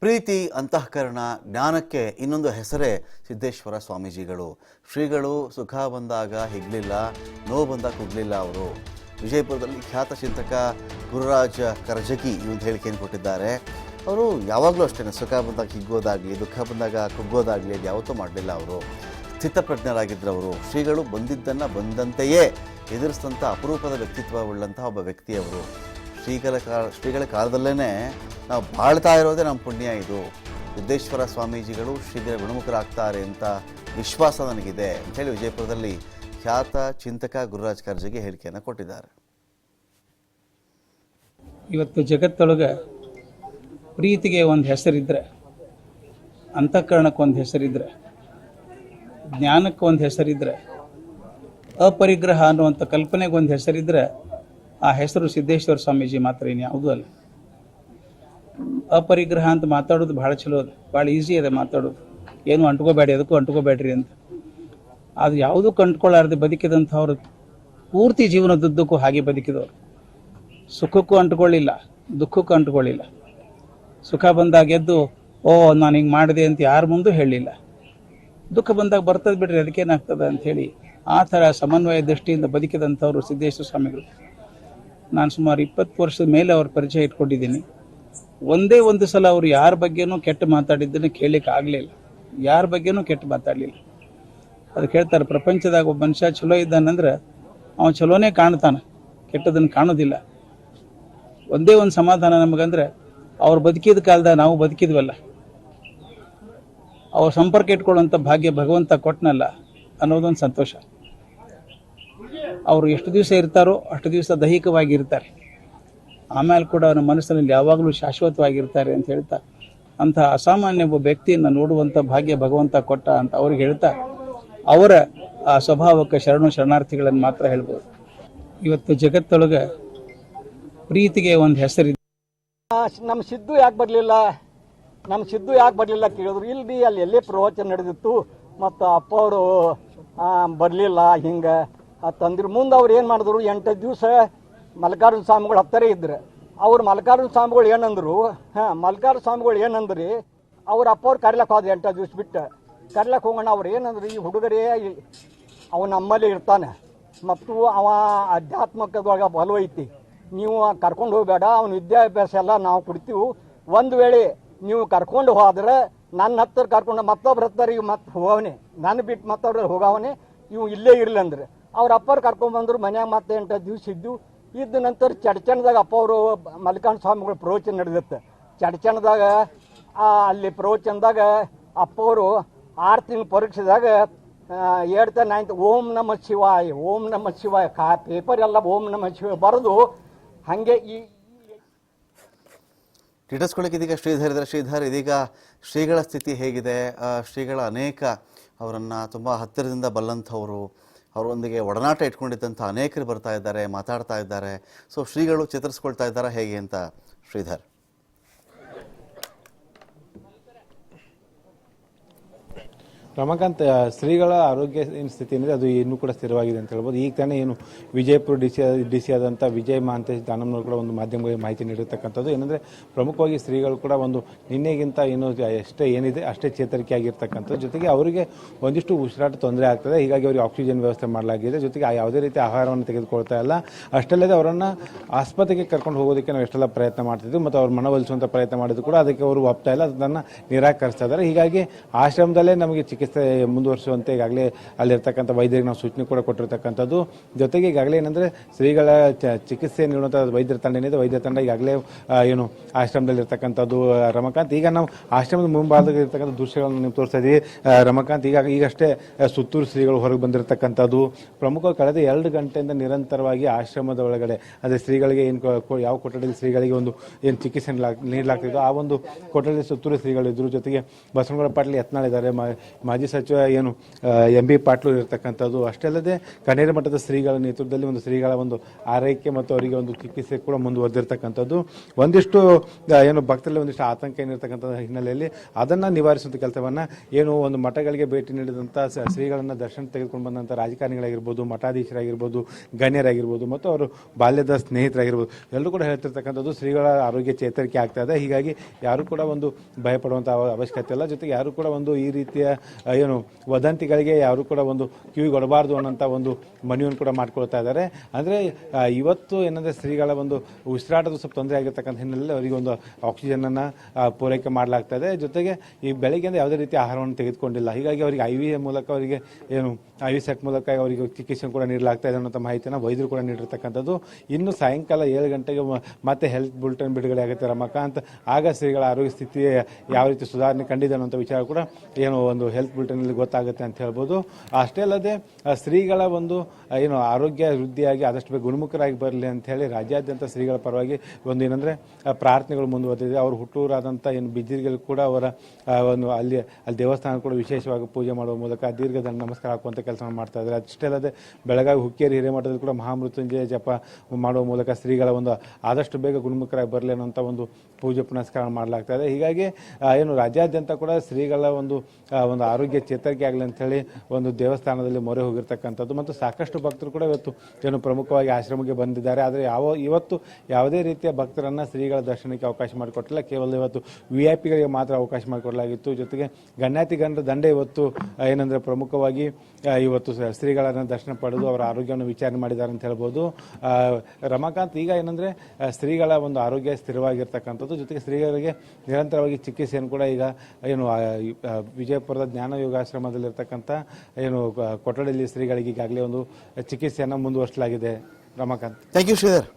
ಪ್ರೀತಿ, ಅಂತಃಕರಣ, ಜ್ಞಾನಕ್ಕೆ ಇನ್ನೊಂದು ಹೆಸರೇ ಸಿದ್ದೇಶ್ವರ ಸ್ವಾಮೀಜಿಗಳು. ಶ್ರೀಗಳು ಸುಖ ಬಂದಾಗ ಹಿಗ್ಲಿಲ್ಲ, ನೋವು ಬಂದಾಗ ಕುಗ್ಲಿಲ್ಲ. ಅವರು ವಿಜಯಪುರದಲ್ಲಿ ಖ್ಯಾತ ಚಿಂತಕ ಗುರುರಾಜ್ ಕರ್ಜಗಿ ಈ ಒಂದು ಹೇಳಿಕೆಯನ್ನು ಕೊಟ್ಟಿದ್ದಾರೆ. ಅವರು ಯಾವಾಗಲೂ ಅಷ್ಟೇ, ಸುಖ ಬಂದಾಗ ಹಿಗ್ಗೋದಾಗಲಿ, ದುಃಖ ಬಂದಾಗ ಕುಗ್ಗೋದಾಗಲಿ ಅದು ಯಾವತ್ತೂ ಮಾಡಲಿಲ್ಲ. ಅವರು ಸ್ಥಿತಪ್ರಜ್ಞರಾಗಿದ್ದರವರು. ಶ್ರೀಗಳು ಬಂದಿದ್ದನ್ನು ಬಂದಂತೆಯೇ ಎದುರಿಸಿದಂಥ ಅಪರೂಪದ ವ್ಯಕ್ತಿತ್ವವುಳ್ಳಂತಹ ಒಬ್ಬ ವ್ಯಕ್ತಿಯವರು. ಶ್ರೀಗಳ ಕಾಲದಲ್ಲೇ ನಾವು ಬಾಳ್ತಾ ಇರೋದೇ ನಮ್ಮ ಪುಣ್ಯ. ಇದು ಸಿದ್ದೇಶ್ವರ ಸ್ವಾಮೀಜಿಗಳು ಶೀಘ್ರ ಗುಣಮುಖರಾಗ್ತಾರೆ ಅಂತ ವಿಶ್ವಾಸ ನನಗಿದೆ ಅಂಥೇಳಿ ವಿಜಯಪುರದಲ್ಲಿ ಖ್ಯಾತ ಚಿಂತಕ ಗುರುರಾಜ್ ಕರ್ಜಗಿ ಹೇಳಿಕೆಯನ್ನು ಕೊಟ್ಟಿದ್ದಾರೆ. ಇವತ್ತು ಜಗತ್ತೊಳಗೆ ಪ್ರೀತಿಗೆ ಒಂದು ಹೆಸರಿದ್ರೆ, ಅಂತಃಕರಣಕ್ಕೊಂದು ಹೆಸರಿದ್ರೆ, ಜ್ಞಾನಕ್ಕೊಂದು ಹೆಸರಿದ್ರೆ, ಅಪರಿಗ್ರಹ ಅನ್ನುವಂಥ ಕಲ್ಪನೆಗೆ ಒಂದು ಹೆಸರಿದ್ರೆ ಆ ಹೆಸರು ಸಿದ್ದೇಶ್ವರ ಸ್ವಾಮೀಜಿ ಮಾತ್ರ, ಇನ್ಯಾವುದೂ ಅಲ್ಲ. ಅಪರಿಗ್ರಹ ಅಂತ ಮಾತಾಡೋದು ಭಾಳ ಚಲೋ ಅದು, ಭಾಳ ಈಸಿ ಅದ ಮಾತಾಡೋದು. ಏನು ಅಂಟ್ಕೋಬೇಡಿ, ಅದಕ್ಕೂ ಅಂಟ್ಕೋಬೇಡ್ರಿ ಅಂತ. ಅದು ಯಾವುದಕ್ಕೂ ಅಂಟ್ಕೊಳ್ಳಾರ್ದೆ ಬದುಕಿದಂಥವ್ರು ಪೂರ್ತಿ ಜೀವನದುದ್ದಕ್ಕೂ ಹಾಗೆ ಬದುಕಿದವರು. ಸುಖಕ್ಕೂ ಅಂಟ್ಕೊಳ್ಳಿಲ್ಲ, ದುಃಖಕ್ಕೂ ಅಂಟ್ಕೊಳ್ಳಿಲ್ಲ. ಸುಖ ಬಂದಾಗ ಎದ್ದು ನಾನು ಹಿಂಗೆ ಮಾಡಿದೆ ಅಂತ ಯಾರ ಮುಂದೂ ಹೇಳಲಿಲ್ಲ. ದುಃಖ ಬಂದಾಗ ಬರ್ತದೆ ಬಿಡ್ರಿ, ಅದಕ್ಕೇನಾಗ್ತದೆ ಅಂಥೇಳಿ ಆ ಥರ ಸಮನ್ವಯ ದೃಷ್ಟಿಯಿಂದ ಬದುಕಿದಂಥವ್ರು ಸಿದ್ದೇಶ್ವರ ಸ್ವಾಮಿಗಳು. ನಾನು ಸುಮಾರು 20 ವರ್ಷದ ಮೇಲೆ ಅವ್ರ ಪರಿಚಯ ಇಟ್ಕೊಂಡಿದ್ದೀನಿ. ಒಂದೇ ಒಂದು ಸಲ ಅವರು ಯಾರ ಬಗ್ಗೆನೂ ಕೆಟ್ಟ ಮಾತಾಡಿದ್ದನ್ನು ಕೇಳಲಿಕ್ಕೆ ಆಗಲಿಲ್ಲ. ಯಾರ ಬಗ್ಗೆನೂ ಕೆಟ್ಟ ಮಾತಾಡಲಿಲ್ಲ. ಅದಕ್ಕೆ ಹೇಳ್ತಾರೆ, ಪ್ರಪಂಚದಾಗ ಒಬ್ಬ ಮನುಷ್ಯ ಚಲೋ ಇದ್ದಾನಂದ್ರೆ ಅವನು ಚಲೋನೇ ಕಾಣ್ತಾನೆ, ಕೆಟ್ಟದನ್ನು ಕಾಣೋದಿಲ್ಲ. ಒಂದೇ ಒಂದು ಸಮಾಧಾನ ನಮಗಂದ್ರೆ, ಅವ್ರು ಬದುಕಿದ ಕಾಲದಾಗ ನಾವು ಬದುಕಿದ್ವಲ್ಲ, ಅವ್ರ ಸಂಪರ್ಕ ಇಟ್ಕೊಳ್ಳುವಂಥ ಭಾಗ್ಯ ಭಗವಂತ ಕೊಟ್ಟನಲ್ಲ ಅನ್ನೋದೊಂದು ಸಂತೋಷ. ಅವರು ಎಷ್ಟು ದಿವಸ ಇರ್ತಾರೋ ಅಷ್ಟು ದಿವಸ ದೈಹಿಕವಾಗಿ ಇರ್ತಾರೆ, ಆಮೇಲೆ ಕೂಡ ಅವರ ಮನಸ್ಸಿನಲ್ಲಿ ಯಾವಾಗಲೂ ಶಾಶ್ವತವಾಗಿರ್ತಾರೆ ಅಂತ ಹೇಳ್ತಾ, ಅಂಥ ಅಸಾಮಾನ್ಯ ಒಬ್ಬ ವ್ಯಕ್ತಿಯನ್ನು ನೋಡುವಂಥ ಭಾಗ್ಯ ಭಗವಂತ ಕೊಟ್ಟ ಅಂತ ಅವ್ರಿಗೆ ಹೇಳ್ತಾ, ಅವರ ಆ ಸ್ವಭಾವಕ್ಕೆ ಶರಣಾರ್ಥಿಗಳನ್ನು ಮಾತ್ರ ಹೇಳ್ಬೋದು. ಇವತ್ತು ಜಗತ್ತೊಳಗೆ ಪ್ರೀತಿಗೆ ಒಂದು ಹೆಸರಿದೆ. ನಮ್ಮ ಸಿದ್ದು ಯಾಕೆ ಬರಲಿಲ್ಲ ಕೇಳಿದ್ರು. ಇಲ್ಲಿ ಅಲ್ಲಿ ಎಲ್ಲೇ ಪ್ರವಚನ ನಡೆದಿತ್ತು ಮತ್ತು ಅಪ್ಪ ಅವರು ಬರಲಿಲ್ಲ ಹಿಂಗೆ ತಂದಿರು. ಮುಂದೆ ಅವ್ರು ಏನು ಮಾಡಿದ್ರು, 8 ದಿವಸ ಮಲ್ಲಿಕಾರ್ಜುನ ಸ್ವಾಮಿಗಳು ಹತ್ತರೇ ಇದ್ರು. ಅವ್ರು ಮಲ್ಲಿಕಾರ್ಜುನ ಸ್ವಾಮಿಗಳು ಏನಂದ್ರಿ, ಅವ್ರ ಅಪ್ಪ ಅವ್ರು ಕರಿಲಕ್ಕೆ ಹೋದ್ರು. 8 ದಿವಸ ಬಿಟ್ಟು ಕರಿಲಕ್ಕೆ ಹೋಗೋಣ. ಅವ್ರು ಏನಂದ್ರಿ, ಈ ಹುಡುಗರೇ ಅವ ನಮ್ಮಲ್ಲಿ ಇರ್ತಾನೆ ಮತ್ತು ಅವ ಆಧ್ಯಾತ್ಮಿಕದೊಳಗೆ ಬಲವೈತಿ, ನೀವು ಕರ್ಕೊಂಡು ಹೋಗಬೇಡ, ಅವನ ವಿದ್ಯಾಭ್ಯಾಸ ಎಲ್ಲ ನಾವು ಕೊಡ್ತೀವಿ. ಒಂದು ವೇಳೆ ನೀವು ಕರ್ಕೊಂಡು ಹೋದ್ರೆ ನನ್ನ ಹತ್ತಿರ ಕರ್ಕೊಂಡು ಮತ್ತೊಬ್ರ ಹತ್ತಿರ ಈಗ ಮತ್ತೆ ಹೋಗವನೇ, ನನ್ನ ಬಿಟ್ಟು ಮತ್ತೊಬ್ರ ಹೋಗವನೇ, ಇವು ಇಲ್ಲೇ ಇರಲಿ ಅಂದ್ರೆ ಅವ್ರ ಅಪ್ಪರು ಕರ್ಕೊಂಡ್ಬಂದ್ರು. ಮನ್ಯಾಗ ಮತ್ತೆ 8 ದಿವಸ ಇದ್ದ ನಂತರ ಚಡ್ಚಣದಾಗ ಅಪ್ಪ ಅವರು ಮಲ್ಲಿಕಾರ್ಜುನ ಸ್ವಾಮಿಗಳು ಪ್ರವಚನ ನಡೆದಿತ್ತು. ಚಡ್ಚಣದಾಗ ಅಲ್ಲಿ ಪ್ರವಚನದಾಗ ಅಪ್ಪ ಅವರು 6 ತಿಂಗಳು ಪರೀಕ್ಷೆದಾಗ 8th 9th ಓಂ ನಮಃ ಶಿವಾಯ ಪೇಪರ್ ಎಲ್ಲ ಓಂ ನಮಃ ಶಿವಾಯ ಬರೆದು ಹಾಗೆ ಟಿಟಸ್ಕೊಳ್ಳಿಕ್ಕೆ ಇದೀಗ ಶ್ರೀಧರ್ ಇದೀಗ ಶ್ರೀಗಳ ಸ್ಥಿತಿ ಹೇಗಿದೆ? ಶ್ರೀಗಳ ಅನೇಕ ಅವರನ್ನು ತುಂಬ ಹತ್ತಿರದಿಂದ ಬಲ್ಲಂಥವರು, ಅವರೊಂದಿಗೆ ಒಡನಾಟ ಇಟ್ಕೊಂಡಿದ್ದಂಥ ಅನೇಕರು ಬರ್ತಾ ಇದ್ದಾರೆ, ಮಾತಾಡ್ತಾ ಇದ್ದಾರೆ. ಸೊ ಶ್ರೀಗಳು ಚೇತರಿಸ್ಕೊಳ್ತಾ ಇದ್ದಾರೆ ಹೇಗೆ ಅಂತ ಶ್ರೀಧರ್? ರಮಾಕಾಂತ್, ಶ್ರೀಗಳ ಆರೋಗ್ಯ ಸ್ಥಿತಿ ಏನಿದೆ ಅದು ಇನ್ನೂ ಕೂಡ ಸ್ಥಿರವಾಗಿದೆ ಅಂತ ಹೇಳ್ಬೋದು. ಈಗ ತಾನೇ ಏನು ವಿಜಯಪುರ ಡಿ ಸಿ ಆದಂಥ ವಿಜಯ್ ಮಹಾಂತೇಶ್ ದಾನಮ್ನವರು ಕೂಡ ಒಂದು ಮಾಧ್ಯಮಗಳಿಗೆ ಮಾಹಿತಿ ನೀಡಿರ್ತಕ್ಕಂಥದ್ದು ಏನಂದರೆ, ಪ್ರಮುಖವಾಗಿ ಶ್ರೀಗಳು ಕೂಡ ಒಂದು ನಿನ್ನೆಗಿಂತ ಏನು ಏನಿದೆ ಅಷ್ಟೇ ಚೇತರಿಕೆ ಆಗಿರ್ತಕ್ಕಂಥದ್ದು. ಜೊತೆಗೆ ಅವರಿಗೆ ಒಂದಿಷ್ಟು ಉಸಿರಾಟ ತೊಂದರೆ ಆಗ್ತದೆ, ಹೀಗಾಗಿ ಅವರಿಗೆ ಆಕ್ಸಿಜನ್ ವ್ಯವಸ್ಥೆ ಮಾಡಲಾಗಿದೆ. ಜೊತೆಗೆ ಯಾವುದೇ ರೀತಿ ಆಹಾರವನ್ನು ತೆಗೆದುಕೊಳ್ತಾ ಇಲ್ಲ. ಅಷ್ಟಲ್ಲದೆ ಅವರನ್ನು ಆಸ್ಪತ್ರೆಗೆ ಕರ್ಕೊಂಡು ಹೋಗೋದಕ್ಕೆ ನಾವು ಎಷ್ಟೆಲ್ಲ ಪ್ರಯತ್ನ ಮಾಡ್ತಿದ್ವಿ ಮತ್ತು ಅವ್ರು ಮನವೊಲಿಸುವಂಥ ಪ್ರಯತ್ನ ಮಾಡಿದ್ರು ಕೂಡ ಅದಕ್ಕೆ ಅವರು ಒಪ್ತಾ ಇಲ್ಲ, ಅದನ್ನು ನಿರಾಕರಿಸ್ತಾ ಇದ್ದಾರೆ. ಹೀಗಾಗಿ ಆಶ್ರಮದಲ್ಲೇ ನಮಗೆ ಚಿಕಿತ್ಸೆ ಮುಂದುವರಿಸುವಂತೆ ಈಗಾಗಲೇ ಅಲ್ಲಿರ್ತಕ್ಕಂಥ ವೈದ್ಯರಿಗೆ ನಾವು ಸೂಚನೆ ಕೂಡ ಕೊಟ್ಟಿರ್ತಕ್ಕಂಥದ್ದು. ಜೊತೆಗೆ ಈಗಾಗಲೇ ಏನಂದರೆ, ಶ್ರೀಗಳ ಚಿಕಿತ್ಸೆ ನೀಡುವಂಥ ವೈದ್ಯರ ತಂಡ ಏನಿದೆ, ವೈದ್ಯರ ತಂಡ ಈಗಾಗಲೇ ಏನು ಆಶ್ರಮದಲ್ಲಿರ್ತಕ್ಕಂಥದ್ದು. ರಮಾಕಾಂತ್, ಈಗ ನಾವು ಆಶ್ರಮದ ಮುಂಭಾಗದಲ್ಲಿ ಇರ್ತಕ್ಕಂಥ ದೃಶ್ಯಗಳನ್ನು ನೀವು ತೋರಿಸ್ತಾ ಇದ್ದೀವಿ. ರಮಾಕಾಂತ್, ಈಗಷ್ಟೇ ಸುತ್ತೂರು ಶ್ರೀಗಳು ಹೊರಗೆ ಬಂದಿರತಕ್ಕಂಥದ್ದು. ಪ್ರಮುಖ ಕಳೆದ 2 ಗಂಟೆಯಿಂದ ನಿರಂತರವಾಗಿ ಆಶ್ರಮದ ಒಳಗಡೆ, ಅದೇ ಶ್ರೀಗಳಿಗೆ ಏನು ಯಾವ ಕೊಠಡಿಯಲ್ಲಿ ಶ್ರೀಗಳಿಗೆ ಒಂದು ಏನು ಚಿಕಿತ್ಸೆ ನೀಡಲಾಗ್ತಿದ್ದೋ ಆ ಒಂದು ಕೊಠಡಿಯಲ್ಲಿ ಸುತ್ತೂರು ಶ್ರೀಗಳಿದ್ರು. ಜೊತೆಗೆ ಬಸವನಗೌಡ ಪಾಟೀಲ್ ಯತ್ನಾಳ್ ಇದ್ದಾರೆ, ಮಾಜಿ ಸಚಿವ ಏನು MB ಪಾಟೀಲ್ ಇರತಕ್ಕಂಥದ್ದು. ಅಷ್ಟೇ ಅಲ್ಲದೆ ಕನೇರಿ ಮಠದ ಶ್ರೀಗಳ ನೇತೃತ್ವದಲ್ಲಿ ಒಂದು ಶ್ರೀಗಳ ಒಂದು ಆರೈಕೆ ಮತ್ತು ಅವರಿಗೆ ಒಂದು ಚಿಕಿತ್ಸೆ ಕೂಡ ಮುಂದುವರೆದಿರ್ತಕ್ಕಂಥದ್ದು. ಒಂದಿಷ್ಟು ಏನು ಭಕ್ತರಲ್ಲಿ ಒಂದಿಷ್ಟು ಆತಂಕ ಏನಿರ್ತಕ್ಕಂಥ ಹಿನ್ನೆಲೆಯಲ್ಲಿ ಅದನ್ನು ನಿವಾರಿಸುವಂಥ ಕೆಲಸವನ್ನು ಏನು ಒಂದು ಮಠಗಳಿಗೆ ಭೇಟಿ ನೀಡಿದಂಥ ಶ್ರೀಗಳನ್ನು ದರ್ಶನ ತೆಗೆದುಕೊಂಡು ಬಂದಂಥ ರಾಜಕಾರಣಿಗಳಾಗಿರ್ಬೋದು, ಮಠಾಧೀಶರಾಗಿರ್ಬೋದು, ಗಣ್ಯರಾಗಿರ್ಬೋದು ಮತ್ತು ಅವರು ಬಾಲ್ಯದ ಸ್ನೇಹಿತರಾಗಿರ್ಬೋದು ಎಲ್ಲರೂ ಕೂಡ ಹೇಳ್ತಿರ್ತಕ್ಕಂಥದ್ದು ಶ್ರೀಗಳ ಆರೋಗ್ಯ ಚೇತರಿಕೆ ಆಗ್ತಾ ಇದೆ. ಹೀಗಾಗಿ ಯಾರು ಕೂಡ ಒಂದು ಭಯಪಡುವಂಥ ಅವಶ್ಯಕತೆ ಇಲ್ಲ. ಜೊತೆಗೆ ಯಾರು ಕೂಡ ಒಂದು ಈ ರೀತಿಯ ಏನು ವದಂತಿಗಳಿಗೆ ಯಾರು ಕೂಡ ಒಂದು ಕಿವಿಗೊಡಬಾರ್ದು ಅನ್ನೋಂಥ ಒಂದು ಮನವಿಯನ್ನು ಕೂಡ ಮಾಡ್ಕೊಳ್ತಾ ಇದ್ದಾರೆ. ಅಂದರೆ ಇವತ್ತು ಏನಂದರೆ ಶ್ರೀಗಳ ಒಂದು ಉಸಿರಾಟದ ಸ್ವಲ್ಪ ತೊಂದರೆ ಆಗಿರ್ತಕ್ಕಂಥ ಹಿನ್ನೆಲೆಯಲ್ಲಿ ಅವರಿಗೆ ಒಂದು ಆಕ್ಸಿಜನನ್ನು ಪೂರೈಕೆ ಮಾಡಲಾಗ್ತಾ ಇದೆ. ಜೊತೆಗೆ ಈ ಬೆಳಗ್ಗೆಯಿಂದ ಯಾವುದೇ ರೀತಿಯ ಆಹಾರವನ್ನು ತೆಗೆದುಕೊಂಡಿಲ್ಲ. ಹೀಗಾಗಿ ಅವರಿಗೆ IV ಮೂಲಕ ಅವರಿಗೆ ಏನು IV ಸೆಟ್ ಮೂಲಕ ಅವರಿಗೆ ಚಿಕಿತ್ಸೆ ಕೂಡ ನೀಡಲಾಗ್ತಾ ಇದೆ ಅನ್ನೋಂಥ ಮಾಹಿತಿಯನ್ನು ವೈದ್ಯರು ಕೂಡ ನೀಡಿರ್ತಕ್ಕಂಥದ್ದು. ಇನ್ನು ಸಾಯಂಕಾಲ 7 ಗಂಟೆಗೆ ಮತ್ತೆ ಹೆಲ್ತ್ ಬುಲೆಟಿನ್ ಬಿಡುಗಡೆ ಆಗುತ್ತೆ ರಮಾಕಾಂತ್. ಆಗ ಶ್ರೀಗಳ ಆರೋಗ್ಯ ಸ್ಥಿತಿ ಯಾವ ರೀತಿ ಸುಧಾರಣೆ ಕಂಡಿದೆ ಅನ್ನೋಂಥ ವಿಚಾರ ಕೂಡ ಏನು ಒಂದು ಹೆಲ್ತ್ ಬುಲೆಟಿನಲ್ಲಿ ಗೊತ್ತಾಗುತ್ತೆ ಅಂತ ಹೇಳ್ಬೋದು. ಅಷ್ಟೇ ಅಲ್ಲದೆ ಶ್ರೀಗಳ ಒಂದು ಏನು ಆರೋಗ್ಯ ವೃದ್ಧಿಯಾಗಿ ಆದಷ್ಟು ಬೇಗ ಗುಣಮುಖರಾಗಿ ಬರಲಿ ಅಂತ ಹೇಳಿ ರಾಜ್ಯಾದ್ಯಂತ ಶ್ರೀಗಳ ಪರವಾಗಿ ಒಂದು ಏನಂದ್ರೆ ಪ್ರಾರ್ಥನೆಗಳು ಮುಂದುವರೆದಿದೆ. ಅವರು ಹುಟ್ಟೂರಾದಂಥ ಏನು ಬಿಜ್ಜಿರಿಗಳು ಕೂಡ ಅವರ ಒಂದು ಅಲ್ಲಿ ದೇವಸ್ಥಾನ ಕೂಡ ವಿಶೇಷವಾಗಿ ಪೂಜೆ ಮಾಡುವ ಮೂಲಕ ದೀರ್ಘದಂಡ ನಮಸ್ಕಾರ ಹಾಕುವಂಥ ಕೆಲಸ ಮಾಡ್ತಾ ಇದ್ದಾರೆ. ಅಷ್ಟೇ ಅಲ್ಲದೆ ಬೆಳಗಾವಿ ಹುಕ್ಕೇರಿ ಹಿರೇಮಠದಲ್ಲಿ ಕೂಡ ಮಹಾಮೃತ್ಯುಂಜಯ ಜಪ ಮಾಡುವ ಮೂಲಕ ಶ್ರೀಗಳ ಒಂದು ಆದಷ್ಟು ಬೇಗ ಗುಣಮುಖರಾಗಿ ಬರಲಿ ಅನ್ನೋಂಥ ಒಂದು ಪೂಜೆ ಪುನಸ್ಕಾರ ಮಾಡಲಾಗ್ತಾ ಇದೆ. ಹೀಗಾಗಿ ಏನು ರಾಜ್ಯಾದ್ಯಂತ ಕೂಡ ಶ್ರೀಗಳ ಒಂದು ಆರೋಗ್ಯ ಚೇತರಿಕೆ ಆಗಲಿ ಅಂತ ಹೇಳಿ ಒಂದು ದೇವಸ್ಥಾನದಲ್ಲಿ ಮೊರೆ ಹೋಗಿರ್ತಕ್ಕಂಥದ್ದು ಮತ್ತು ಸಾಕಷ್ಟು ಭಕ್ತರು ಕೂಡ ಇವತ್ತು ಏನು ಪ್ರಮುಖವಾಗಿ ಆಶ್ರಮಕ್ಕೆ ಬಂದಿದ್ದಾರೆ. ಆದರೆ ಇವತ್ತು ಯಾವುದೇ ರೀತಿಯ ಭಕ್ತರನ್ನ ಶ್ರೀಗಳ ದರ್ಶನಕ್ಕೆ ಅವಕಾಶ ಮಾಡಿಕೊಟ್ಟಿಲ್ಲ. ಕೇವಲ ಇವತ್ತು VIP ಗಳಿಗೆ ಮಾತ್ರ ಅವಕಾಶ ಮಾಡಿಕೊಡಲಾಗಿತ್ತು. ಜೊತೆಗೆ ಗಣ್ಯಾತಿ ಗಣ್ಯರ ದಂಡೆ ಇವತ್ತು ಏನಂದ್ರೆ ಪ್ರಮುಖವಾಗಿ ಇವತ್ತು ಶ್ರೀಗಳನ್ನ ದರ್ಶನ ಪಡೆದು ಅವರ ಆರೋಗ್ಯವನ್ನು ವಿಚಾರಣೆ ಮಾಡಿದ್ದಾರೆ ಅಂತ ಹೇಳ್ಬೋದು. ರಮಾಕಾಂತ್, ಈಗ ಏನಂದ್ರೆ ಶ್ರೀಗಳ ಒಂದು ಆರೋಗ್ಯ ಸ್ಥಿರವಾಗಿರ್ತಕ್ಕಂಥದ್ದು. ಜೊತೆಗೆ ಶ್ರೀಗಳಿಗೆ ನಿರಂತರವಾಗಿ ಚಿಕಿತ್ಸೆಯನ್ನು ಕೂಡ ಈಗ ಏನು ವಿಜಯಪುರದ ಜ್ಞಾನ ಯೋಗಾಶ್ರಮದಲ್ಲಿರ್ತಕ್ಕಂಥ ಏನು ಕೊಠಡಿಯಲ್ಲಿ ಶ್ರೀಗಳಿಗೆ ಈಗಾಗಲೇ ಒಂದು ಚಿಕಿತ್ಸೆಯನ್ನು ಮುಂದುವರಿಸಲಾಗಿದೆ. Ramakant, thank you Sridhar.